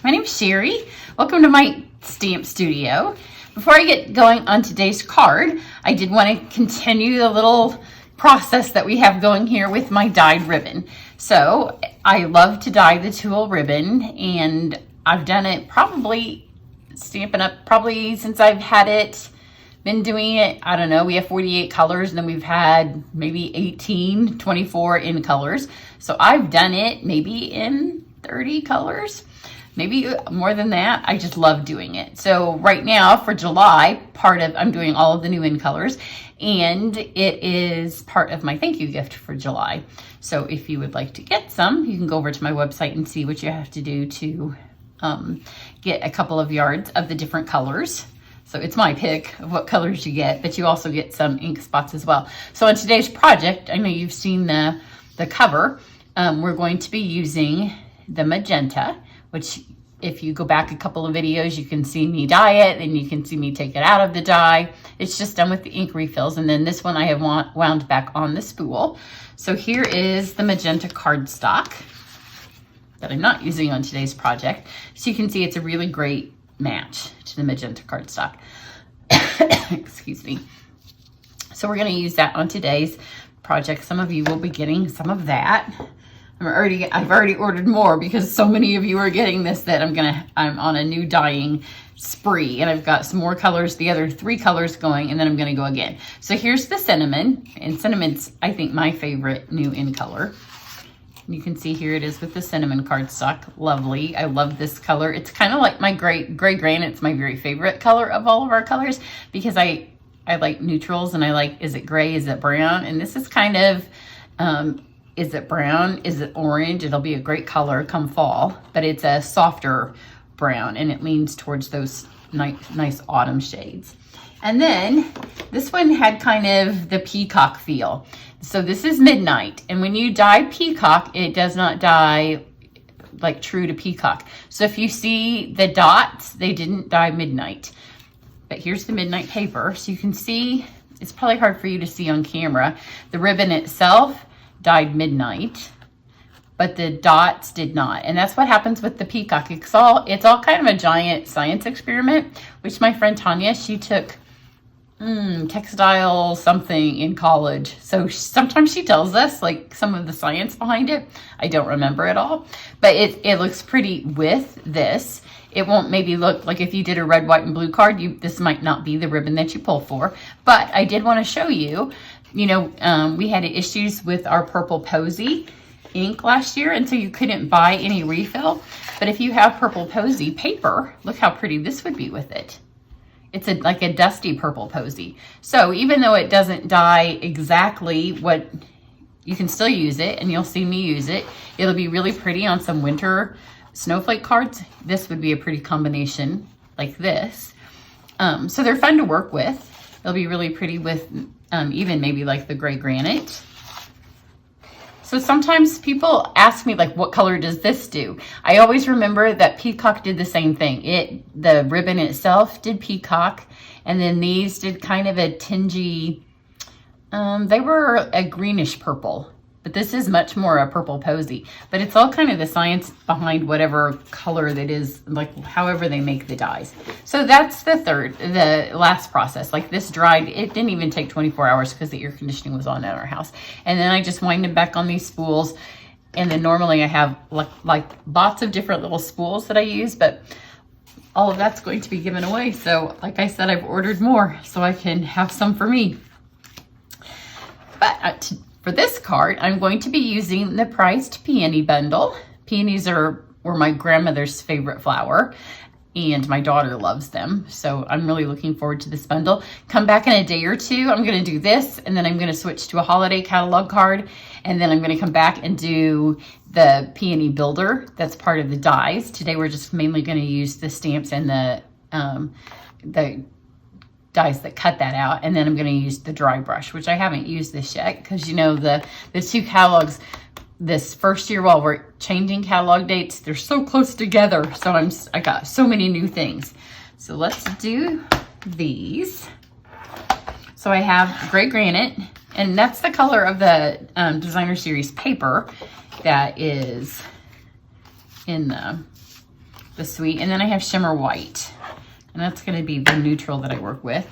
My name's Cheri. Welcome to my stamp studio. Before I get going on today's card, I did want to continue the little process that we have going here with my dyed ribbon. So I love to dye the tulle ribbon, and I've done it probably Stampin' Up! Probably since I've had it. Been doing it, I don't know, we have 48 colors, and then we've had maybe 18, 24 in colors. So I've done it maybe in 30 colors, maybe more than that. I just love doing it. So right now for July, I'm doing all of the new in colors, and it is part of my thank you gift for July. So if you would like to get some, you can go over to my website and see what you have to do to get a couple of yards of the different colors. So it's my pick of what colors you get, but you also get some ink spots as well. So on today's project, I know you've seen the cover. We're going to be using the magenta, which if you go back a couple of videos, you can see me dye it, and you can see me take it out of the dye. It's just done with the ink refills. And then this one I have wound back on the spool. So here is the magenta cardstock that I'm not using on today's project. So you can see it's a really great match to the magenta cardstock. Excuse me. So we're going to use that on today's project. Some of you will be getting some of that. I've already ordered more because so many of you are getting this that I'm on a new dyeing spree, and I've got some more colors, the other 3 colors going, and then I'm going to go again. So here's the cinnamon, and cinnamon's I think my favorite new in color. You can see here it is with the cinnamon cardstock. Lovely. I love this color. It's kind of like my gray granite. It's my very favorite color of all of our colors because I like neutrals, and I like, is it gray? Is it brown? And this is kind of, is it brown? Is it orange? It'll be a great color come fall, but it's a softer brown, and it leans towards those nice autumn shades. And then this one had kind of the peacock feel. So this is midnight, and when you dye peacock, it does not dye like true to peacock. So if you see the dots, they didn't dye midnight. But here's the midnight paper. So you can see, it's probably hard for you to see on camera. The ribbon itself dyed midnight, but the dots did not. And that's what happens with the peacock. It's all kind of a giant science experiment, which my friend Tanya, she took textile something in college. So sometimes she tells us like some of the science behind it. I don't remember it all, but it looks pretty with this. It won't maybe look like if you did a red, white, and blue card, this might not be the ribbon that you pull for. But I did want to show you, we had issues with our Purple Posy ink last year, and so you couldn't buy any refill. But if you have Purple Posy paper, look how pretty this would be with it. It's like a dusty Purple Posy. So even though it doesn't dye exactly what, you can still use it, and you'll see me use it. It'll be really pretty on some winter snowflake cards. This would be a pretty combination like this. So they're fun to work with. They'll be really pretty with even maybe like the gray granite. So sometimes people ask me like, what color does this do? I always remember that peacock did the same thing. The ribbon itself did peacock, and then these did kind of a tingy, they were a greenish purple, but this is much more a Purple Posy. But it's all kind of the science behind whatever color that is, like however they make the dyes. So that's the last process. Like this dried, it didn't even take 24 hours because the air conditioning was on in our house. And then I just wind them back on these spools. And then normally I have like lots of different little spools that I use, but all of that's going to be given away. So like I said, I've ordered more so I can have some for me. But for this card, I'm going to be using the priced peony bundle. Peonies were my grandmother's favorite flower, and my daughter loves them. So I'm really looking forward to this bundle. Come back in a day or two. I'm going to do this, and then I'm going to switch to a holiday catalog card, and then I'm going to come back and do the peony builder. That's part of the dies. Today we're just mainly going to use the stamps and the dies that cut that out, and then I'm going to use the dry brush, which I haven't used this yet because the 2 catalogs this first year, while we're changing catalog dates, they're so close together. So I got so many new things. So let's do these. So I have gray granite, and that's the color of the designer series paper that is in the the sweet, and then I have shimmer white, and that's going to be the neutral that I work with.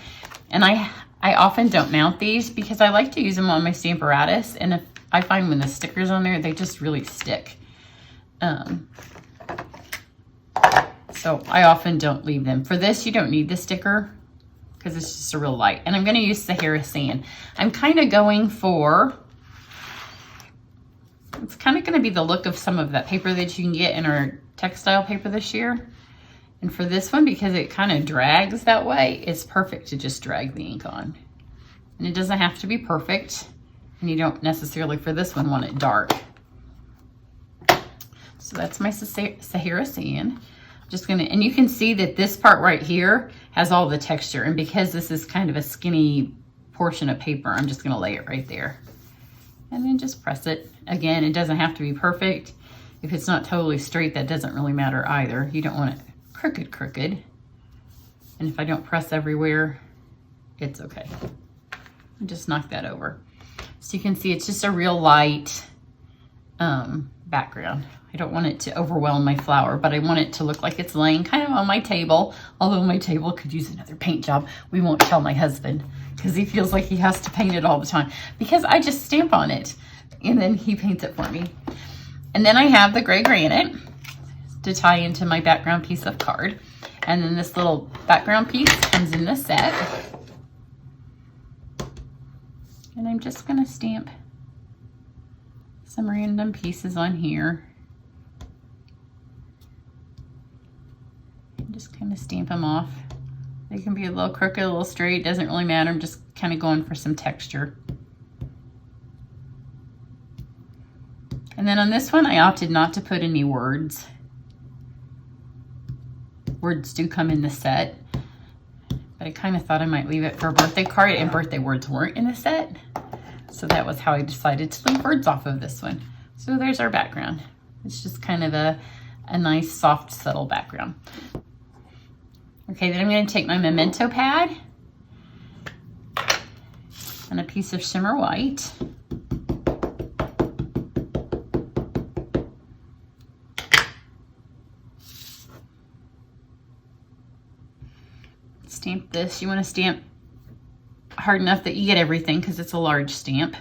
And I often don't mount these because I like to use them on my Stamparatus, and if I find when the stickers on there, they just really stick. So I often don't leave them. For this, you don't need the sticker because it's just a real light. And I'm going to use Sahara Sand. I'm kind of going for, it's kind of going to be the look of some of that paper that you can get in our textile paper this year. And for this one, because it kind of drags that way, it's perfect to just drag the ink on. And it doesn't have to be perfect. And you don't necessarily, for this one, want it dark. So that's my Sahara Sand. Just gonna, and you can see that this part right here has all the texture, and because this is kind of a skinny portion of paper, I'm just gonna lay it right there and then just press it. Again, it doesn't have to be perfect. If it's not totally straight, that doesn't really matter either. You don't want it crooked. And if I don't press everywhere, it's okay. I'll just knock that over. So you can see it's just a real light background. I don't want it to overwhelm my flower, but I want it to look like it's laying kind of on my table, although my table could use another paint job. We won't tell my husband because he feels like he has to paint it all the time because I just stamp on it and then he paints it for me. And then I have the gray granite to tie into my background piece of card. And then this little background piece comes in the set. And I'm just gonna stamp some random pieces on here. Just kind of stamp them off. They can be a little crooked, a little straight, doesn't really matter. I'm just kind of going for some texture. And then on this one, I opted not to put any words. Words do come in the set, but I kind of thought I might leave it for a birthday card, and birthday words weren't in the set. So that was how I decided to leave words off of this one. So there's our background. It's just kind of a nice, soft, subtle background. Okay, then I'm going to take my memento pad and a piece of shimmer white. Stamp this. You want to stamp hard enough that you get everything because it's a large stamp.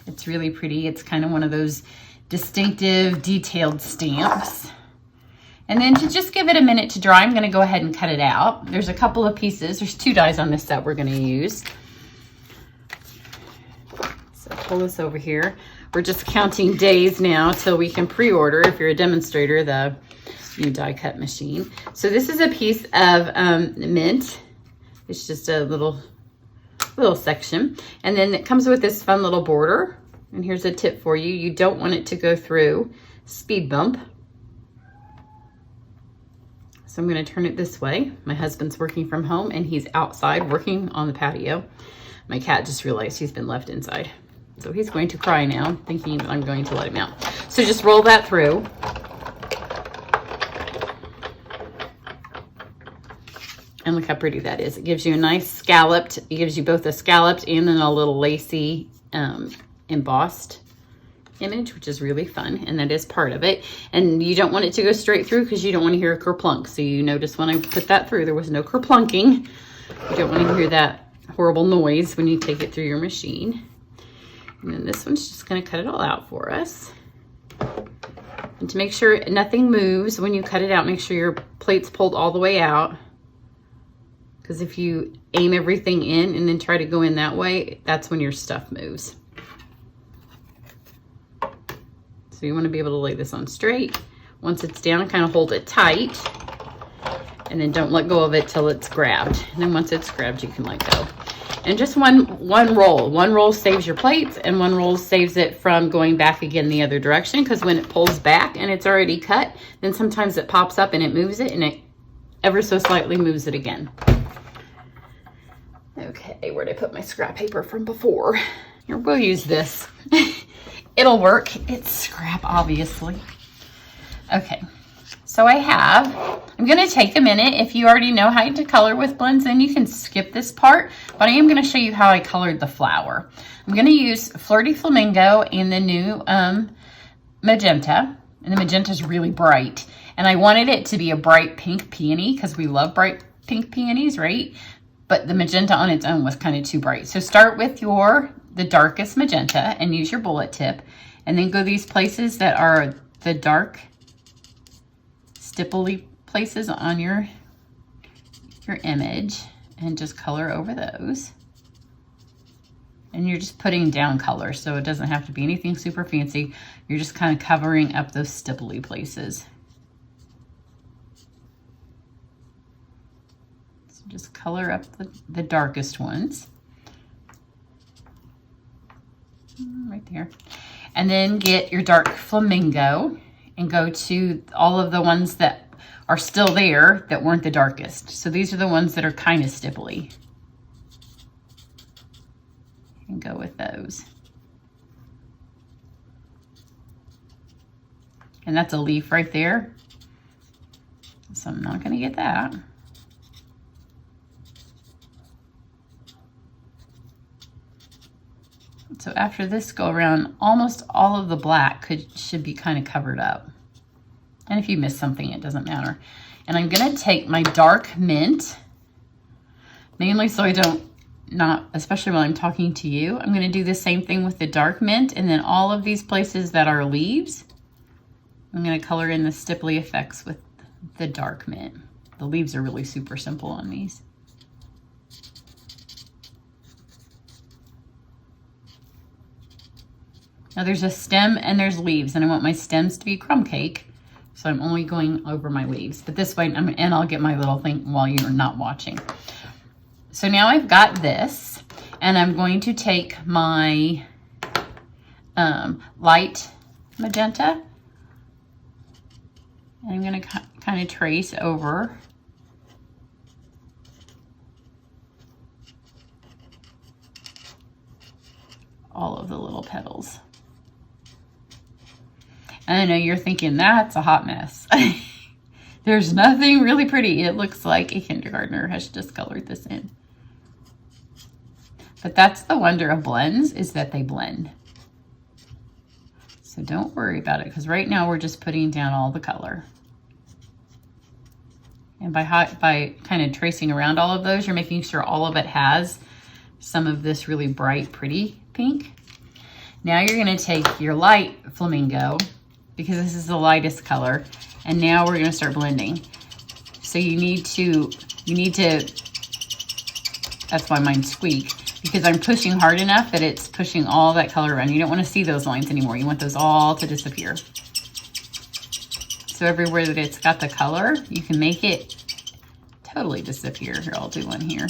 It's really pretty. It's kind of one of those distinctive, detailed stamps. And then to just give it a minute to dry, I'm going to go ahead and cut it out. There's a couple of pieces. There's 2 dies on this set we're going to use. So pull this over here. We're just counting days now till we can pre-order, if you're a demonstrator, the new die cut machine. So this is a piece of mint. It's just a little section. And then it comes with this fun little border. And here's a tip for you. You don't want it to go through speed bump. So I'm going to turn it this way. My husband's working from home and he's outside working on the patio. My cat just realized he's been left inside. So he's going to cry now, thinking that I'm going to let him out. So just roll that through. And look how pretty that is. It gives you a nice scalloped, it gives you both a scalloped and then a little lacy embossed image, which is really fun, and that is part of it. And you don't want it to go straight through because you don't want to hear a kerplunk. So you notice when I put that through, there was no kerplunking. You don't want to hear that horrible noise when you take it through your machine. And then this one's just going to cut it all out for us. And to make sure nothing moves when you cut it out, make sure your plate's pulled all the way out. Because if you aim everything in and then try to go in that way, that's when your stuff moves. So you want to be able to lay this on straight. Once it's down, kind of hold it tight. And then don't let go of it till it's grabbed. And then once it's grabbed, you can let go. And just one roll. One roll saves your plates, and one roll saves it from going back again the other direction. Because when it pulls back and it's already cut, then sometimes it pops up and it moves it, and it ever so slightly moves it again. Okay, where'd I put my scrap paper from before? Here, we'll use this. It'll work. It's scrap, obviously. Okay, so I'm going to take a minute. If you already know how to color with blends, then you can skip this part. But I am going to show you how I colored the flower. I'm going to use Flirty Flamingo and the new magenta, and the magenta is really bright. And I wanted it to be a bright pink peony because we love bright pink peonies, right? But the magenta on its own was kind of too bright. So start with the darkest magenta and use your bullet tip, and then go these places that are the dark stipply places on your image, and just color over those. And you're just putting down color, so it doesn't have to be anything super fancy. You're just kind of covering up those stipply places. So just color up the darkest ones. Right there. And then get your dark flamingo and go to all of the ones that are still there that weren't the darkest. So these are the ones that are kind of stipply. And go with those. And that's a leaf right there. So I'm not going to get that. So after this go around, almost all of the black should be kind of covered up. And if you miss something, it doesn't matter. And I'm going to take my dark mint, mainly so I don't, especially when I'm talking to you, I'm going to do the same thing with the dark mint, and then all of these places that are leaves, I'm going to color in the stipply effects with the dark mint. The leaves are really super simple on these. Now there's a stem and there's leaves, and I want my stems to be crumb cake, so I'm only going over my leaves. But this way, and I'll get my little thing while you're not watching. So now I've got this, and I'm going to take my light magenta, and I'm going to kind of trace over all of the little petals. And I know you're thinking, that's a hot mess. There's nothing really pretty. It looks like a kindergartner has just colored this in. But that's the wonder of blends, is that they blend. So don't worry about it, because right now we're just putting down all the color. And by kind of tracing around all of those, you're making sure all of it has some of this really bright, pretty pink. Now you're going to take your light flamingo, because this is the lightest color, and now we're going to start blending. So you need to, that's why mine squeak, because I'm pushing hard enough that it's pushing all that color around. You don't want to see those lines anymore. You want those all to disappear. So everywhere that it's got the color, you can make it totally disappear. Here, I'll do one here.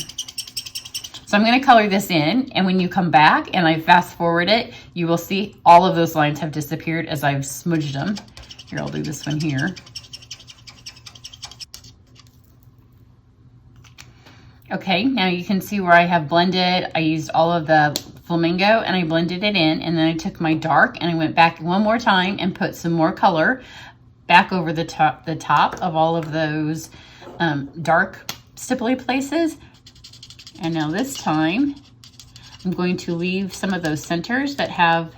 So I'm going to color this in, and when you come back and I fast forward it, you will see all of those lines have disappeared as I've smudged them. Here, I'll do this one here. Okay, now you can see where I have blended. I used all of the flamingo and I blended it in, and then I took my dark and I went back one more time and put some more color back over the top of all of those dark stipply places. And now this time, I'm going to leave some of those centers that have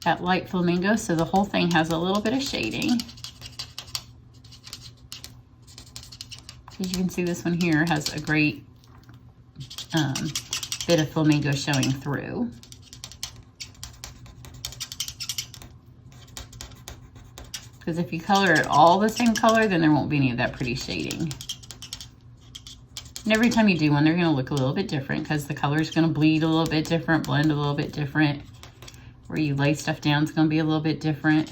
that light flamingo, so the whole thing has a little bit of shading. As you can see, this one here has a great bit of flamingo showing through. Because if you color it all the same color, then there won't be any of that pretty shading. And every time you do one, they're going to look a little bit different, because the color is going to bleed a little bit different, blend a little bit different. Where you lay stuff down is going to be a little bit different.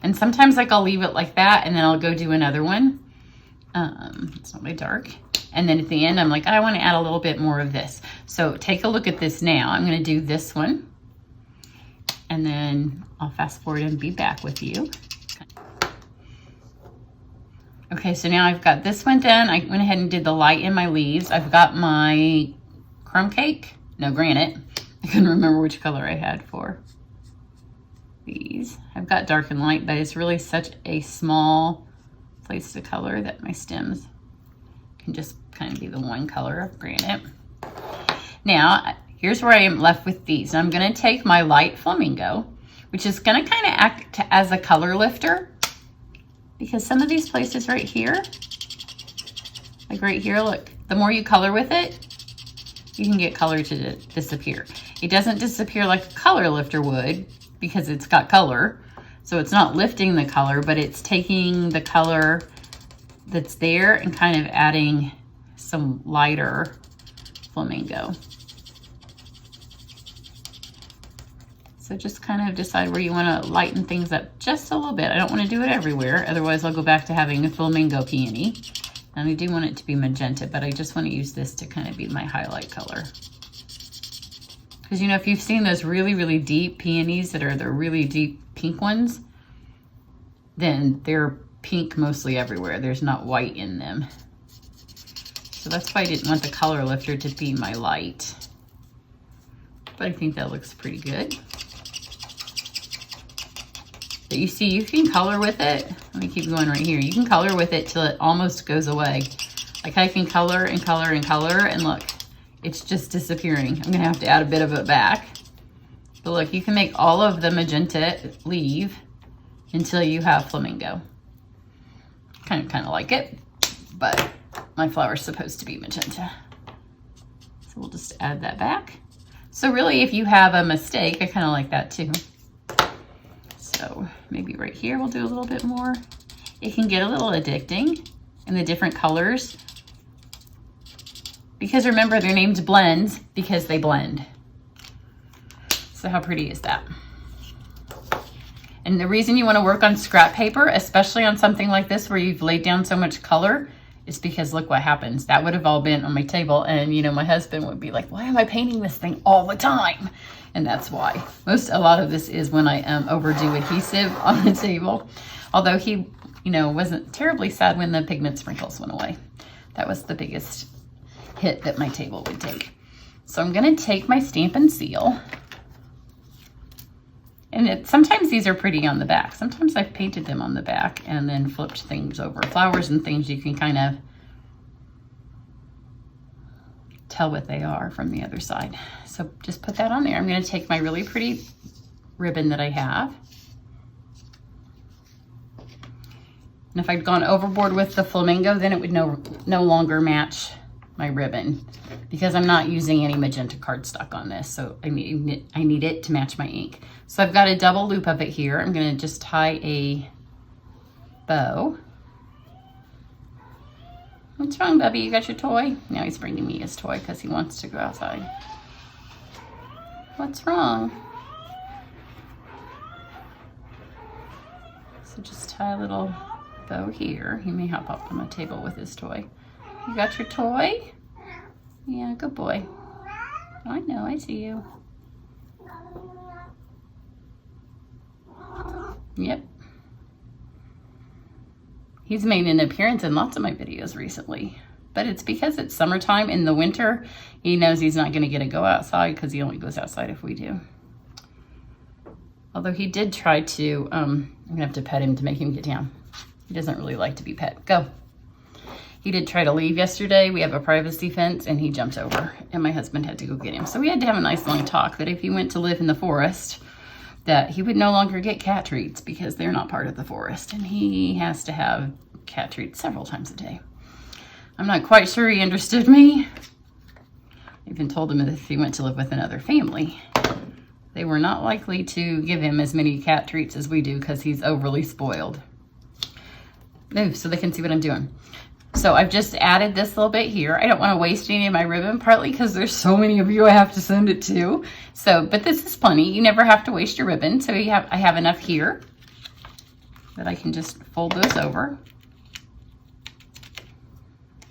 And sometimes I'll leave it like that, and then I'll go do another one. It's not my dark. And then at the end, I'm like, I want to add a little bit more of this. So take a look at this now. I'm going to do this one, and then I'll fast forward and be back with you. Okay, so now I've got this one done. I went ahead and did the light in my leaves. I've got my crumb cake, no, granite. I couldn't remember which color I had for these. I've got dark and light, but it's really such a small place to color that my stems can just kind of be the one color of granite. Now, here's where I am left with these. I'm gonna take my light flamingo, which is gonna kind of act as a color lifter, because some of these places right here, like right here, look, the more you color with it, you can get color to disappear. It doesn't disappear like a color lifter would because it's got color. So it's not lifting the color, but it's taking the color that's there and kind of adding some lighter flamingo. So just kind of decide where you want to lighten things up just a little bit. I don't want to do it everywhere, otherwise I'll go back to having a flamingo peony. And I do want it to be magenta, but I just want to use this to kind of be my highlight color. Because you know, if you've seen those really, really deep peonies that are the really deep pink ones, then they're pink mostly everywhere. There's not white in them. So that's why I didn't want the color lifter to be my light. But I think that looks pretty good. But you see, you can color with it. Let me keep going right here. You can color with it till it almost goes away. Like I can color and color and color, and look, it's just disappearing. I'm gonna have to add a bit of it back. But look, you can make all of the magenta leave until you have flamingo. Kind of like it, but my flower's supposed to be magenta. So we'll just add that back. So really, if you have a mistake, I kind of like that too. So maybe right here, we'll do a little bit more. It can get a little addicting in the different colors. Because remember, they're named blends because they blend. So how pretty is that? And the reason you want to work on scrap paper, especially on something like this where you've laid down so much color, is because look what happens. That would have all been on my table, and you know, my husband would be like, why am I painting this thing all the time? And that's why. A lot of this is when I overdo adhesive on the table. Although he, you know, wasn't terribly sad when the pigment sprinkles went away. That was the biggest hit that my table would take. So I'm gonna take my Stampin' Seal. And sometimes these are pretty on the back. Sometimes I've painted them on the back and then flipped things over. Flowers and things, you can kind of tell what they are from the other side. So just put that on there. I'm gonna take my really pretty ribbon that I have. And if I'd gone overboard with the flamingo, then it would no longer match my ribbon, because I'm not using any magenta cardstock on this. So I need it to match my ink. So I've got a double loop of it here. I'm gonna just tie a bow. What's wrong, Bubby? You got your toy? Now he's bringing me his toy because he wants to go outside. What's wrong? So just tie a little bow here. He may hop up on my table with his toy. You got your toy? Yeah, good boy. I know, I see you. Yep. He's made an appearance in lots of my videos recently, but it's because it's summertime. In the winter, he knows he's not gonna get to go outside because he only goes outside if we do. Although he did try to, I'm gonna have to pet him to make him get down. He doesn't really like to be pet. Go. He did try to leave yesterday. We have a privacy fence and he jumped over and my husband had to go get him. So we had to have a nice long talk that if he went to live in the forest, that he would no longer get cat treats because they're not part of the forest. And he has to have cat treats several times a day. I'm not quite sure he understood me. I even told him that if he went to live with another family, they were not likely to give him as many cat treats as we do because he's overly spoiled. Move so they can see what I'm doing. So I've just added this little bit here. I don't want to waste any of my ribbon, partly because there's so many of you I have to send it to. So, but this is plenty. You never have to waste your ribbon. So I have enough here that I can just fold those over.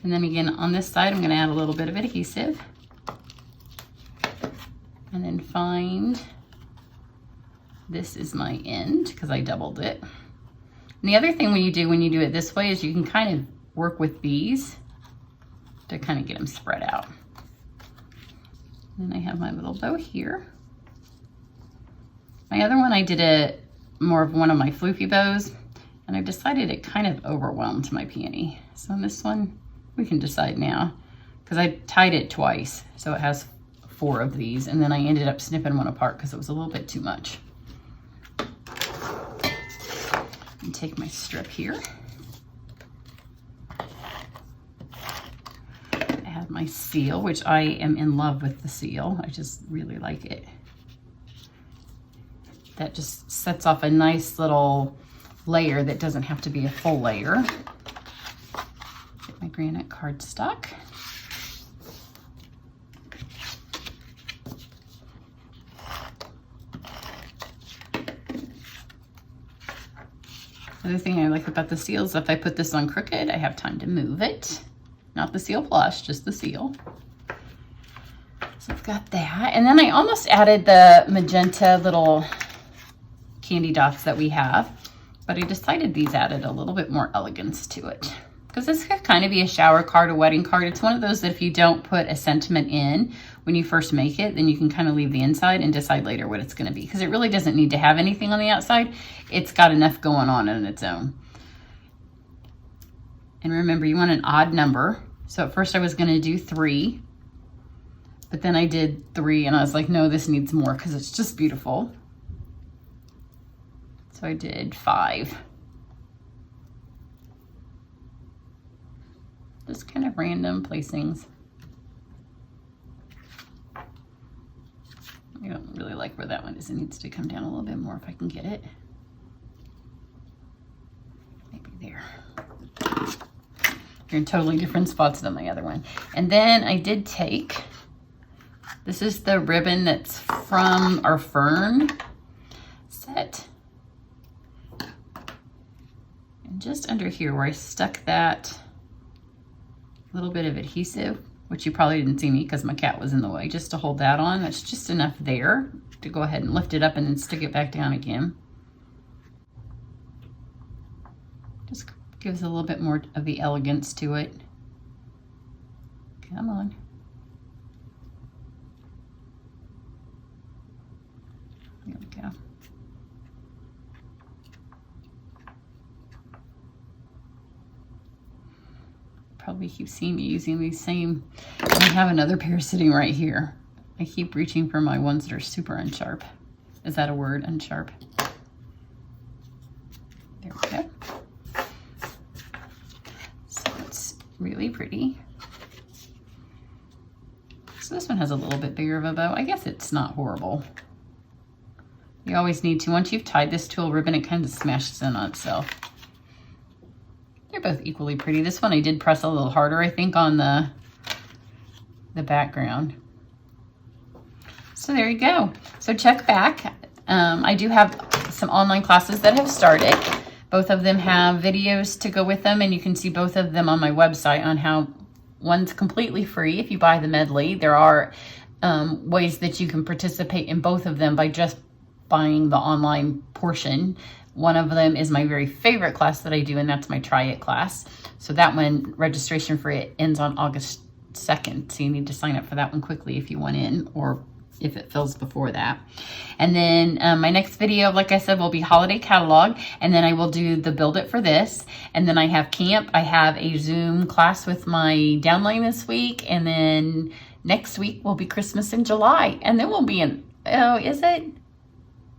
And then again, on this side, I'm going to add a little bit of adhesive. And then find, this is my end because I doubled it. And the other thing when you do it this way is you can kind of work with these to kind of get them spread out. And then I have my little bow here. My other one, I did more of one of my floofy bows, and I've decided it kind of overwhelmed my peony. So on this one, we can decide now, because I tied it twice, so it has 4 of these, and then I ended up snipping one apart because it was a little bit too much. And take my strip here. Add my seal, which I am in love with the seal. I just really like it. That just sets off a nice little layer that doesn't have to be a full layer. Get my granite cardstock. Other thing I like about the seal is if I put this on crooked, I have time to move it. Not the seal plush, just the seal. So I've got that. And then I almost added the magenta little candy dots that we have, but I decided these added a little bit more elegance to it. Because this could kind of be a shower card, a wedding card. It's one of those that if you don't put a sentiment in when you first make it, then you can kind of leave the inside and decide later what it's going to be. Because it really doesn't need to have anything on the outside. It's got enough going on its own. And remember, you want an odd number. So at first I was going to do 3. But then I did 3 and I was like, no, this needs more because it's just beautiful. So I did 5. Just kind of random placings. I don't really like where that one is. It needs to come down a little bit more if I can get it. Maybe there. You're in totally different spots than my other one. And then I did take, this is the ribbon that's from our fern set. And just under here where I stuck that little bit of adhesive, which you probably didn't see me because my cat was in the way, just to hold that on. That's just enough there to go ahead and lift it up and then stick it back down again. Just gives a little bit more of the elegance to it. Come on. There we go. Probably keep seeing me using these same. I have another pair sitting right here. I keep reaching for my ones that are super unsharp. Is that a word, unsharp? There we go. So it's really pretty. So this one has a little bit bigger of a bow. I guess it's not horrible. You always need to, once you've tied this to a ribbon, it kind of smashes in on itself. They're both equally pretty. This one I did press a little harder, I think, on the background. So there you go. So check back. I do have some online classes that have started. Both of them have videos to go with them, and you can see both of them on my website on how one's completely free if you buy the medley. There are ways that you can participate in both of them by just buying the online portion. One of them is my very favorite class that I do, and that's my Try It class. So that one, registration for it ends on August 2nd. So you need to sign up for that one quickly if you want in, or if it fills before that. And then my next video, like I said, will be holiday catalog. And then I will do the build it for this. And then I have camp. I have a Zoom class with my downline this week. And then next week will be Christmas in July. And then we'll be in, oh, is it?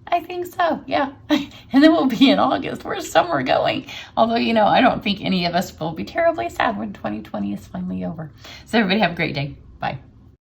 I think so, yeah. And then we'll be in August. Where's summer going? Although, you know, I don't think any of us will be terribly sad when 2020 is finally over. So everybody have a great day.